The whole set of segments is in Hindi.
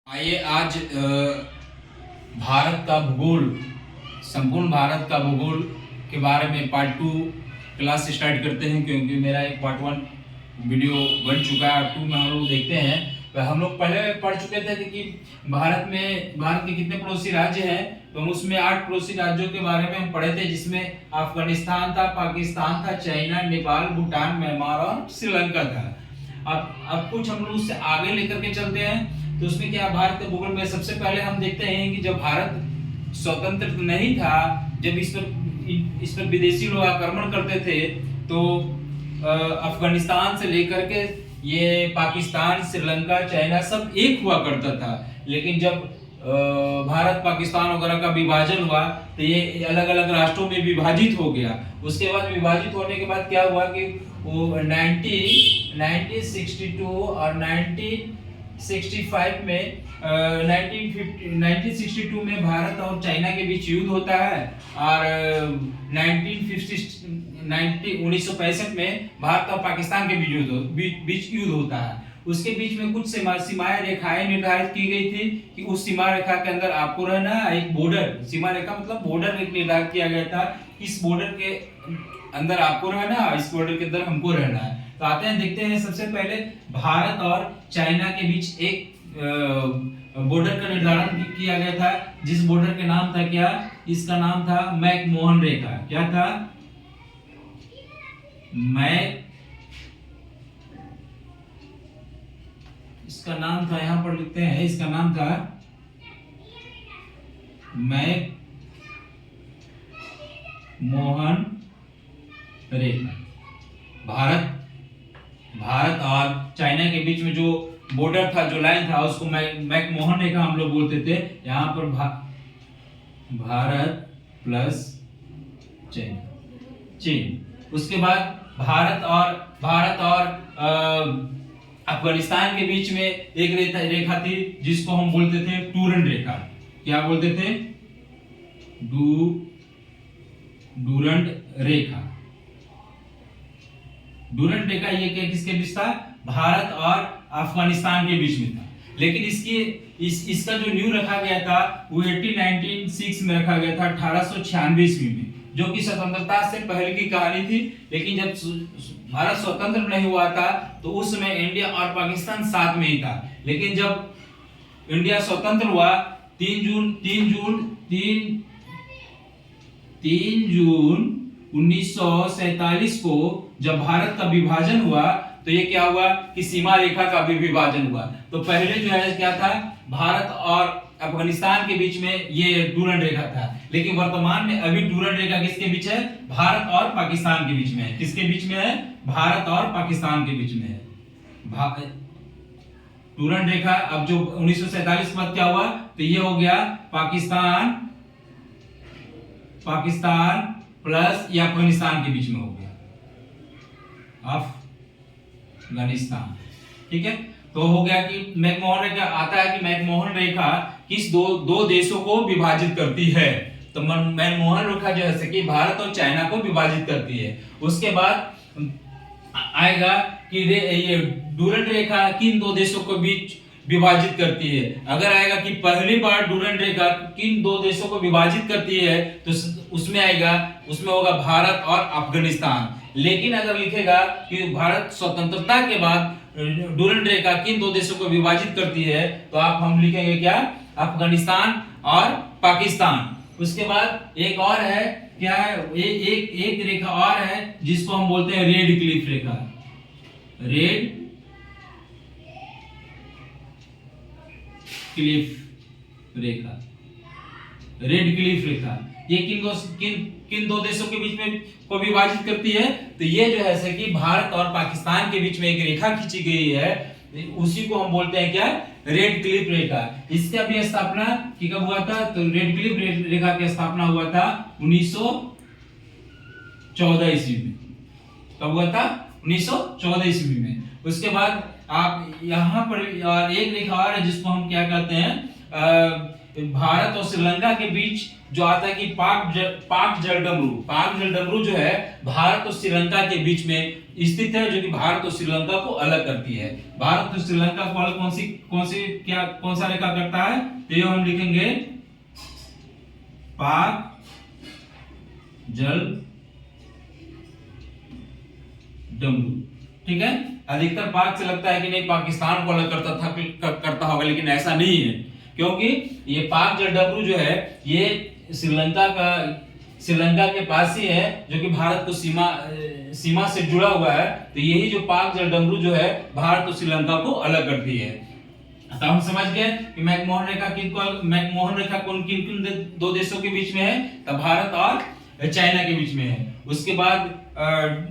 आइए आज भारत का भूगोल, संपूर्ण भारत का भूगोल के बारे में पार्ट 2 क्लास स्टार्ट करते हैं, क्योंकि मेरा एक पार्ट 1 वीडियो बन चुका है। पार्ट 2 में हम लोग देखते हैं। तो हम लोग पहले पढ़ चुके थे कि भारत के कितने पड़ोसी राज्य हैं। तो हम उसमें 8 पड़ोसी राज्यों के बारे में हम पढ़े थे, जिसमें अफगानिस्तान था, पाकिस्तान था, चाइना, नेपाल, भूटान, म्यांमार और श्रीलंका था। अब कुछ हम लोग उससे आगे लेकर के चलते हैं। तो उसमें क्या, भारत के भूगोल में सबसे पहले हम देखते हैं कि जब भारत स्वतंत्र नहीं था, जब इस पर विदेशी लोग आक्रमण करते थे, तो अफगानिस्तान से लेकर के ये पाकिस्तान, श्रीलंका, चाइना सब एक हुआ करता था। लेकिन जब भारत पाकिस्तान वगैरह का विभाजन हुआ तो ये अलग अलग राष्ट्रों में विभाजित हो गया। उसके बाद विभाजित होने के बाद क्या हुआ कि वो 1962 और 1965 में 1962 में भारत और चाइना के बीच युद्ध होता है, और 1965 में भारत और पाकिस्तान के बीच युद्ध होता है। उसके बीच में कुछ सीमाएं रेखाएं निर्धारित की गई थी कि उस सीमा रेखा के अंदर आपको रहना है। एक बॉर्डर, सीमा रेखा मतलब बॉर्डर निर्धारित किया गया था, इस बॉर्डर के अंदर आपको रहना है, इस बॉर्डर के अंदर हमको रहना है। तो आते हैं, देखते हैं। सबसे पहले भारत और चाइना के बीच एक बॉर्डर का निर्धारण किया गया था, जिस बॉर्डर के नाम था क्या, इसका नाम था मैकमोहन रेखा। क्या था? इसका नाम था, यहां पर लिखते हैं, इसका नाम था मैकमोहन रेखा। भारत और चाइना के बीच में जो बॉर्डर था, जो लाइन था, उसको मैकमोहन रेखा हम लोग बोलते थे। यहाँ पर भारत प्लस चीन। उसके बाद भारत और अफगानिस्तान के बीच में एक रेखा थी, जिसको हम बोलते थे डूरंड रेखा। क्या बोलते थे? डूरंड रेखा। डूरंड रेखा ये किसके बीच था? भारत और अफगानिस्तान के बीच में था। लेकिन इसका जो न्यू रखा गया था वो 1896 में रखा गया था, 1896 ईस्वी में, जो कि स्वतंत्रता से पहले की कहानी थी। लेकिन जब भारत स्वतंत्र नहीं हुआ था तो उस समय इंडिया और पाकिस्तान साथ में ही था। लेकिन जब इंडिया स्वतंत्र हुआ 3 जून 1947 को जब भारत का विभाजन हुआ, तो ये क्या हुआ कि सीमा रेखा का भी विभाजन हुआ। तो पहले जो है क्या था, भारत और अफगानिस्तान के बीच में ये डूरंड रेखा था। लेकिन वर्तमान में अभी डूरंड रेखा किसके बीच है? भारत और पाकिस्तान के बीच में है। किसके बीच में है? भारत और पाकिस्तान के बीच में है डूरंड रेखा। अब जो 1947 के बाद क्या हुआ, तो ये हो गया पाकिस्तान प्लस या अफगानिस्तान के बीच में हो गया अफगानिस्तान। ठीक है, तो हो गया कि मैकमोहन रेखा आता है कि मैकमोहन रेखा किस दो देशों को विभाजित करती है। तो मैकमोहन रेखा जो है कि भारत और चाइना को विभाजित करती है। उसके बाद आएगा कि ये डूरंड रेखा किन दो देशों को बीच विभाजित करती है। अगर आएगा कि पहली बार डूरंड रेखा किन दो देशों को विभाजित करती है, तो उसमें होगा भारत और अफगानिस्तान। लेकिन अगर लिखेगा कि भारत स्वतंत्रता के बाद डूरंड रेखा किन दो देशों को विभाजित करती है, तो हम लिखेंगे क्या? अफगानिस्तान और पाकिस्तान। उसके बाद एक और है, क्या है? एक रेखा और है जिसको हम बोलते हैं रेड क्लिफ रेखा। रेड क्लिफ रेखा ये किन दो देशों के बीच में को विभाजित करती है? तो ये जो है कि भारत और पाकिस्तान के बीच में एक रेखा खींची गई है, उसी को हम बोलते हैं क्या? रेड क्लिफ रेखा। इसका भी स्थापना कब हुआ था? तो रेड क्लिफ रेखा की स्थापना हुआ था 1914 ईस्वी में। कब हुआ था? 1914 ईस्वी में। उसके बाद आप यहाँ पर और एक रेखा और है जिसको हम क्या कहते हैं? भारत और श्रीलंका के बीच जो आता है कि पाक जल डमरू जो है भारत और श्रीलंका के बीच में स्थित है, जो कि भारत और श्रीलंका को अलग करती है। भारत और श्रीलंका को अलग कौन सा रेखा करता है, तो ये हम लिखेंगे पाक जल डमरू। ठीक है, अधिकतर पाक से लगता है कि नहीं पाकिस्तान को अलग करता होगा, लेकिन ऐसा नहीं है, क्योंकि ये पाक जल डमरू जो है ये श्रीलंका के पास ही है, जो कि भारत को सीमा से जुड़ा हुआ है। तो यही जो पाक जल डमरू जो है भारत और श्रीलंका को अलग करती है। तो हम समझ गए कि मैकमोहन रेखा किन दो देशों के बीच में है, तो भारत और चाइना के बीच में है। उसके बाद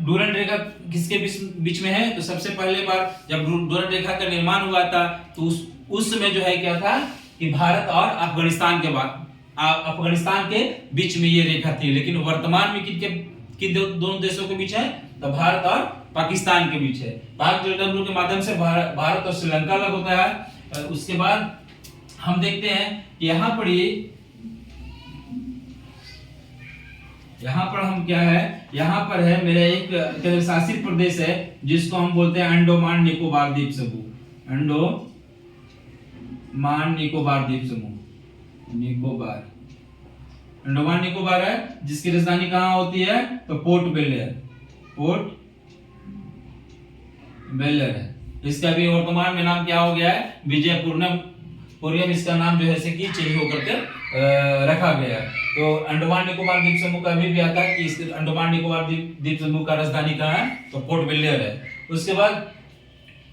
डूरंड रेखा किसके बीच में है, तो सबसे पहले बार जब डूरंड रेखा का निर्माण हुआ था तो उस समय जो है क्या था कि भारत और अफगानिस्तान के बीच में ये रेखा थी, लेकिन वर्तमान में किन दोनों देशों के बीच है, तो भारत और पाकिस्तान के बीच है। पाक जल डमरू के माध्यम से भारत और श्रीलंका अलग होता है। उसके बाद हम देखते हैं यहाँ पर हम क्या है, यहाँ पर है मेरा एक केंद्र शासित प्रदेश है जिसको हम बोलते हैं अंडोमान निकोबार द्वीप समूह। अंडोमान निकोबार द्वीप समूह, अंडोमान निकोबार है, जिसकी राजधानी कहाँ होती है, तो पोर्ट ब्लेयर है। इसका भी वर्तमान में नाम क्या हो गया है, विजयपुरम इसका नाम जो है से कि चेंज होकर के रखा गया है। तो अंडोमान निकोबार द्वीप समूह का भी आता है कि इस अंडोमान निकोबार द्वीप समूह का राजधानी कहाँ है, तो पोर्ट ब्लेयर है। उसके बाद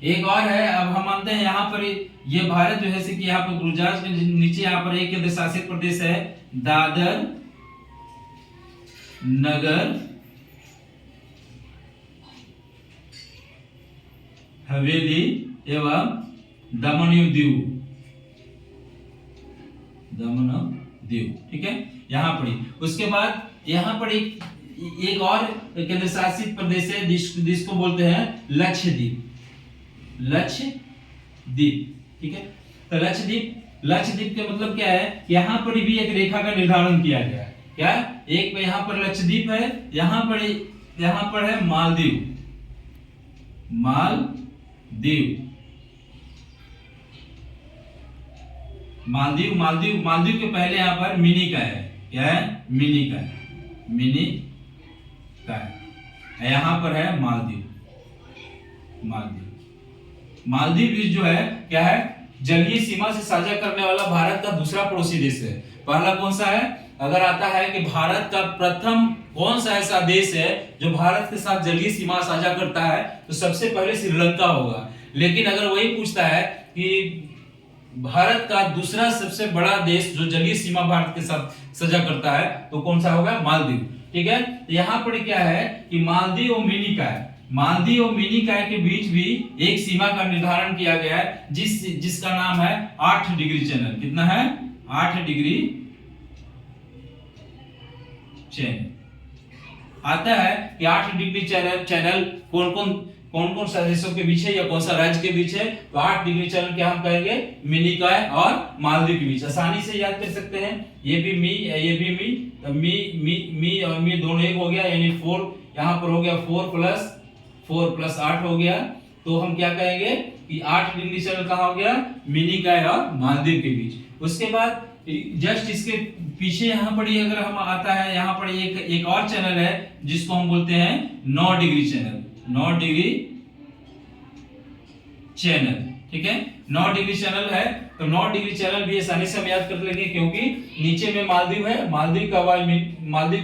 एक और है, अब हम मानते हैं यहाँ पर ये भारत जो है से कि यहाँ पर गुजरात के नीचे यहाँ पर एक केंद्र शासित प्रदेश है दादर नगर हवेली एवं दमन और दीव। ठीक है, यहाँ पर। उसके बाद यहाँ पर एक और केंद्र शासित प्रदेश है जिसको बोलते हैं लक्षद्वीप। ठीक है, तो लक्षद्वीप का मतलब क्या है, यहाँ पर भी एक रेखा का निर्धारण किया गया है। क्या, एक यहाँ पर लक्षद्वीप है, यहाँ पर है मालदीव। मालदीव के पहले यहाँ पर मिनिका है। क्या है, मिनिका है। यहाँ पर है मालदीव जो है क्या है, जलीय सीमा से साझा करने वाला भारत का दूसरा पड़ोसी देश है। पहला कौन सा है, अगर आता है कि भारत का प्रथम कौन सा ऐसा देश है जो भारत के साथ जलीय सीमा साझा करता है, तो सबसे पहले श्रीलंका होगा। लेकिन अगर वही पूछता है कि भारत का दूसरा सबसे बड़ा देश जो जलीय सीमा भारत के साथ साझा करता है, तो कौन सा होगा, मालदीव। ठीक है, यहाँ पर क्या है कि मालदीव और मिनिकॉय के बीच भी एक सीमा का निर्धारण किया गया है जिसका नाम है 8 डिग्री चैनल। कितना है, 8 डिग्री चैनल। आता है कि 8 डिग्री चैनल कौन कौन सा देशों के बीच है या कौन सा राज्य के बीच है, तो 8 डिग्री चैनल क्या हम कहेंगे, मिनिकॉय और मालदीव के बीच। आसानी से याद कर सकते हैं, ये भी मी और मी दोनों एक हो गया, यानी 4 यहाँ पर हो गया, 4 प्लस 8 हो गया। तो हम क्या कहेंगे कि 8 डिग्री चैनल कहाँ हो गया, मिनिकॉय और मालदीव के बीच। उसके बाद जस्ट इसके पीछे यहाँ पर अगर हम आता है, यहाँ पर एक और चैनल है जिसको हम बोलते हैं 9 डिग्री चैनल। 9 डिग्री चैनल, ठीक है, 9 डिग्री चैनल है। तो 9 डिग्री चैनल भी आसानी से हम याद कर लेंगे, क्योंकि नीचे में मालदीव है, मालदीव के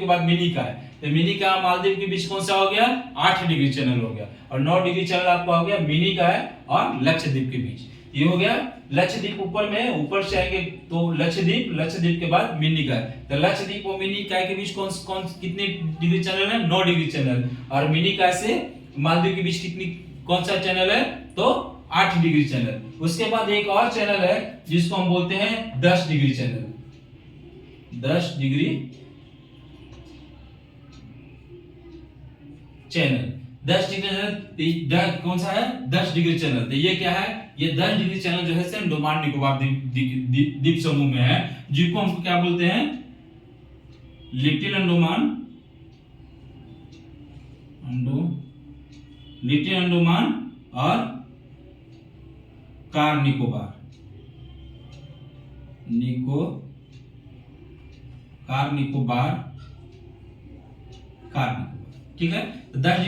बाद मिनिकॉय है, तो मिनिकॉय और मालदीव के बीच कौन सा हो गया, 8 डिग्री चैनल हो गया। और 9 डिग्री चैनल आपका हो गया मिनिकॉय और लक्षद्वीप के बीच। ये हो गया लक्षद्वीप। ऊपर से आएंगे तो लक्षद्वीप के बाद मिनिकॉय। तो लक्षद्वीप और मिनिकॉय के बीच कौन कितने डिग्री चैनल है, 9 डिग्री चैनल। और मिनिकॉय से मालदीव के बीच कौन सा चैनल है, तो 8 डिग्री चैनल। उसके बाद एक और चैनल है जिसको हम बोलते हैं 10 degree channel. 10 degree channel, 10 degree channel कौन सा है? 10 डिग्री चैनल। तो ये क्या है? ये 10 डिग्री चैनल जो है अंडमान निकोबार द्वीप समूह में है, जिनको हम क्या बोलते हैं? लिटिल अंडमान, लिटिल अंडमान और कार निकोबार, कार निकोबार, ठीक है। तो 10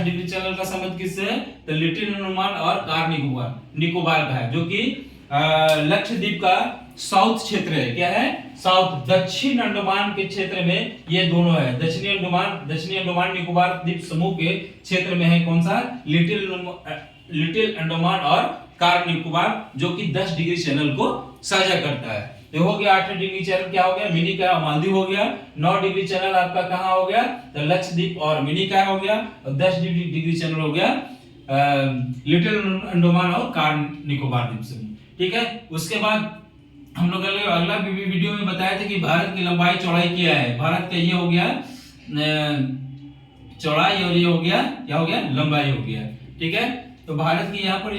डिग्री चैनल का संबंध किससे है? तो लिटिल अंडमान और कार निकोबार का है, जो कि लक्षद्वीप का साउथ क्षेत्र है। क्या है? साउथ, दक्षिण अंडमान के क्षेत्र में ये दोनों है। दक्षिणी अंडमान निकोबार द्वीप समूह के क्षेत्र में है कौन सा? लिटिल अंडमान और कार निकोबार, जो कि 10 डिग्री चैनल को साझा करता है। तो हो गया 8 डिग्री चैनल क्या हो गया? मिनिकॉय मालदीव हो गया। 9 डिग्री चैनल आपका कहां हो गया? तो लक्षद्वीप और मिनिकॉय हो गया। और 10 डिग्री चैनल हो गया लिटिल अंडमान और कार निकोबार द्वीप समूह, ठीक है। उसके बाद हम लोग अगला वीडियो में बताया था कि भारत की लंबाई चौड़ाई क्या है। भारत का ये हो गया चौड़ाई और ये हो गया क्या हो गया? लंबाई हो गया, ठीक है। तो भारत की यहाँ पर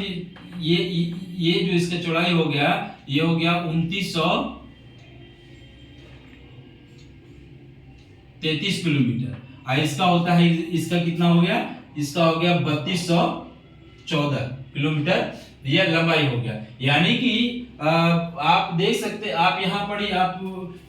ये जो इसका चौड़ाई हो गया, ये हो गया 2933 किलोमीटर। और इसका होता है, इसका कितना हो गया? इसका हो गया 3214 किलोमीटर, यह लंबाई हो गया। यानी कि आप देख सकते, आप यहाँ पर ही आप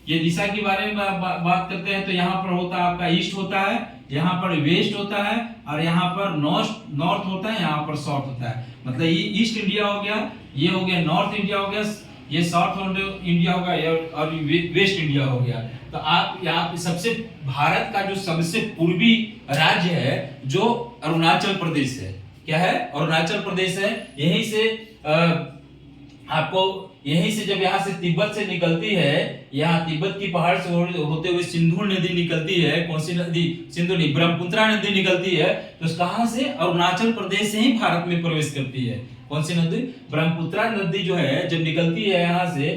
ये दिशा के बारे में बात करते हैं तो यहाँ पर होता है आपका ईस्ट होता है, यहाँ पर वेस्ट होता है, और यहाँ पर नॉर्थ होता है, यहाँ पर साउथ होता है। मतलब ये ईस्ट इंडिया हो गया, ये हो गया नॉर्थ इंडिया हो गया, ये साउथ इंडिया हो गया और वेस्ट इंडिया हो गया। तो आप यहाँ सबसे भारत का जो सबसे पूर्वी राज्य है जो अरुणाचल प्रदेश है। क्या है? अरुणाचल प्रदेश है। यहीं से आपको यहीं से जब यहाँ से तिब्बत से निकलती है, यहाँ तिब्बत की पहाड़ से होते हुए सिंधु नदी निकलती है। कौन सी नदी? सिंधु नहीं, ब्रह्मपुत्रा नदी निकलती है। तो कहां से? अरुणाचल प्रदेश से ही भारत में प्रवेश करती है। कौन सी नदी? ब्रह्मपुत्रा नदी जो है जब निकलती है यहाँ से